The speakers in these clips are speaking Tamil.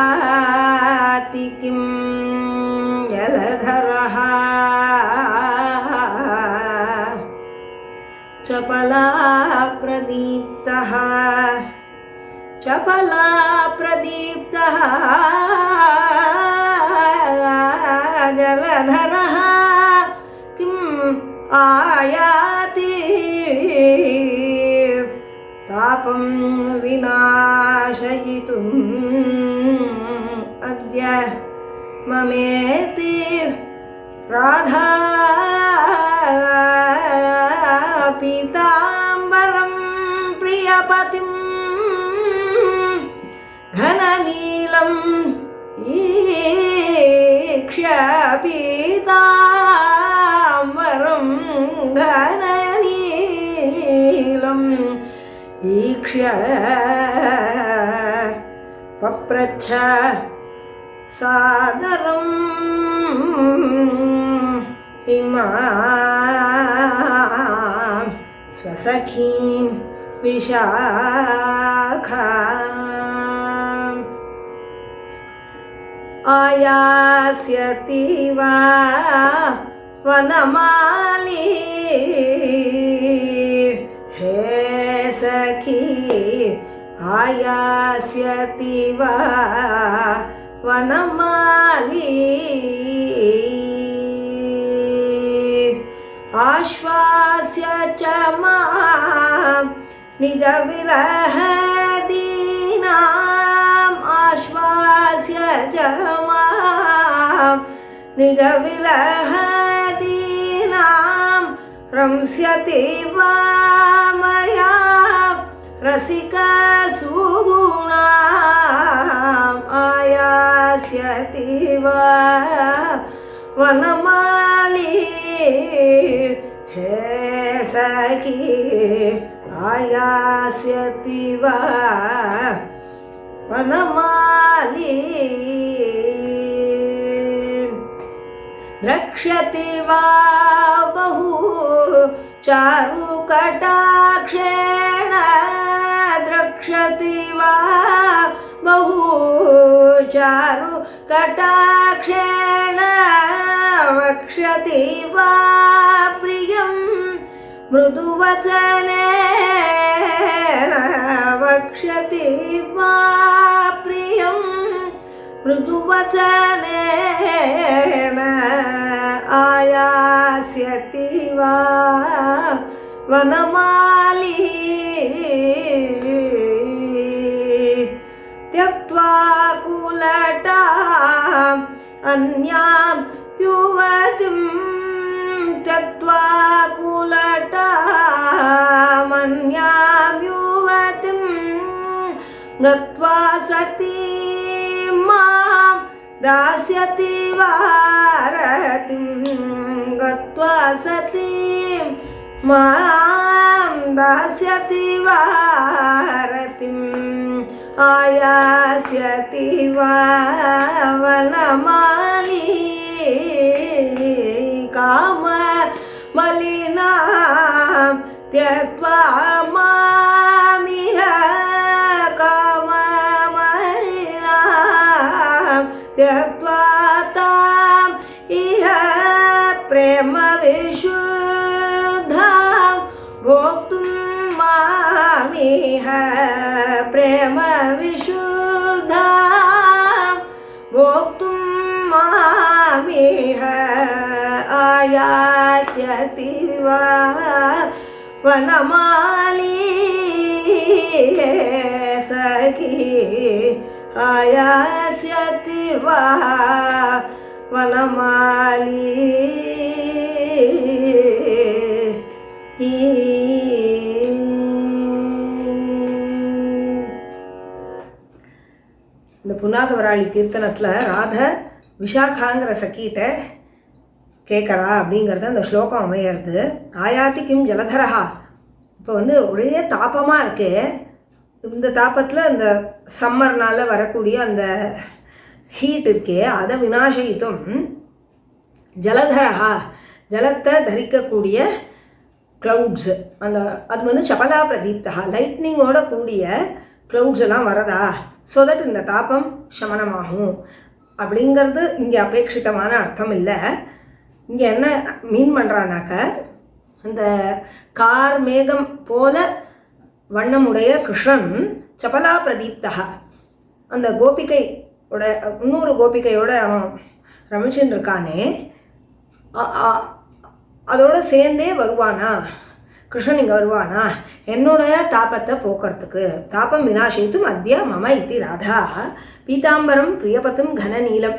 आयाति किं जलधरः चपलाप्रदीप्तः जलधरः किम् आयाति तापं विनाशयितुम् अद्य ममेति राधा पीताम्बरं प्रियपतिं घननीलं ईक्ष्य पीताम्बरं घननीलं ईक्ष्य पप्रच्छ सादरम् इमां स्वसखीं विशाखाम् आयास्यति वा वनमाली हे सखी आयास्यति वा वनमाली आश्वास्य च मां निजविरहदीनाम् आश्वास्य च मां निजविरहदीनां रंस्यति वा मया रसिकसुगुणाम् आयास्यति वा वनमाली हे सखी आयास्यति वा वनमाली द्रक्ष्यति वा बहु चारुकटाक्षेण द्रक्ष्यति वा बहु चारुकटाक्षेण वक्ष्यति वा प्रियं मृदुवचनेन वक्ष्यति वा प्रियं मृदुवचनेन आयास्यति वा वनमाली त्यक्त्वा कुलटाम् अन्यां युवतिं त्यक्त्वा कुलटाम् अन्यां युवतिं गत्वा सतीं मां दास्यति वारतिं गत्वा सतीं मां दास्यति वारतिम् आयास्यति वा वनमाली काममलिनां त्यक्त्वा मामिह काममलिनां त्यक्त्वा ताम् इह प्रेमविशुद्धां भोक्तुं मामिह प्रेमविशुद्धां भोक्तुं मामिह आयास्यति वा वनमाली सखी आयास्यति वा वनमाली இந்த புன்னாகவராளி கீர்த்தனத்தில் ராதை விஷாகாங்கிற சக்கிட்ட கேட்குறா அப்படிங்கிறது அந்த ஸ்லோகம் அமையிறது. ஆயாத்தி கிம் ஜலதரஹா, இப்போ ஒரே தாபமாக இருக்கு. இந்த தாபத்தில் இந்த சம்மர்னால் வரக்கூடிய அந்த ஹீட் இருக்கே அதை விநாசயித்தும் ஜலதரஹா ஜலத்தை தரிக்கக்கூடிய க்ளவுட்ஸு, அந்த அது வந்து சபலா பிரதீப்தா, லைட்னிங்கோட கூடிய க்ளவுட்ஸ் எல்லாம் வரதா, ஸோ தட் இந்த தாபம் சமனமாகும் அப்படிங்கிறது இங்கே அபேட்சிதமான அர்த்தம் இல்லை. இங்கே என்ன மீன் பண்ணுறானாக்க, அந்த கார் மேகம் போல வண்ணமுடைய கிருஷ்ணன் சபலா பிரதீப்தா, அந்த கோபிகையோட இன்னொரு கோபிகையோட அவன் ரமிச்சுன்னு இருக்கானே, அதோட சேர்ந்தே வருவானா கிருஷ்ணன், இங்கே வருவானா என்னுடைய தாபத்தை போக்குறதுக்கு. தாபம் வினாசயித்தும் அத்ய மம இதி ராதா பீதாம்பரம் பிரியபத்தும் கனநீலம்,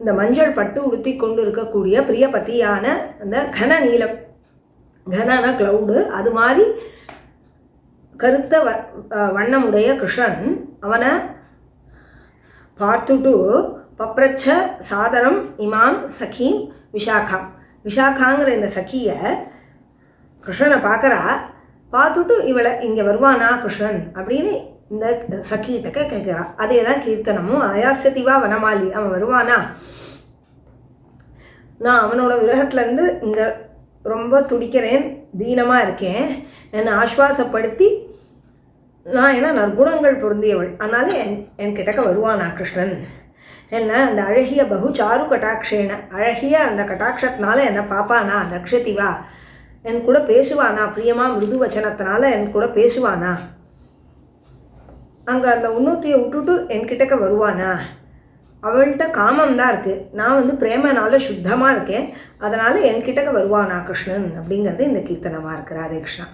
இந்த மஞ்சள் பட்டு உடுத்தி கொண்டு இருக்கக்கூடிய பிரியபதியான அந்த கனநீலம், கனன க்ளவுடு, அது மாதிரி கருத்த வண்ணமுடைய கிருஷ்ணன் அவனை பார்த்துட்டு பப்ரச்ச சாதரம் இமாம் சகீம் விசாகாம், விசாகாங்கிற இந்த சகியை கிருஷ்ணனை பார்க்குறா, பார்த்துட்டு இவளை இங்கே வருவானா கிருஷ்ணன் அப்படின்னு இந்த சகிகிட்ட கேட்குறா. அதே தான் கீர்த்தனமும், அயாசதிவா வனமாலி, அவன் வருவானா, நான் அவனோட விரகத்துலேருந்து இங்கே ரொம்ப துடிக்கிறேன், தீனமாக இருக்கேன், என்னை ஆஸ்வாசப்படுத்தி, நான் ஏன்னா நற்குணங்கள் பொருந்தியவள், அதனால என்கிட்டக்க வருவானா கிருஷ்ணன், என்ன அந்த அழகிய பகுச்சாரு கட்டாட்சேன, அழகிய அந்த கட்டாட்சத்தினால என்னை பாப்பானா, நக்ஷதிவா என் கூட பேசுவானா, பிரியமாக மிருது வச்சனத்தினால என் கூட பேசுவானா, அங்கே அந்த உன்னூத்தியை விட்டுட்டு என்கிட்டக்க வருவானா, அவள்கிட்ட காமம் தான் இருக்குது, நான் வந்து பிரேமனால சுத்தமாக இருக்கேன், அதனால் என்கிட்டக்க வருவானா கிருஷ்ணன் அப்படிங்கிறது இந்த கீர்த்தனமாக இருக்குது. ராதே கிருஷ்ணா.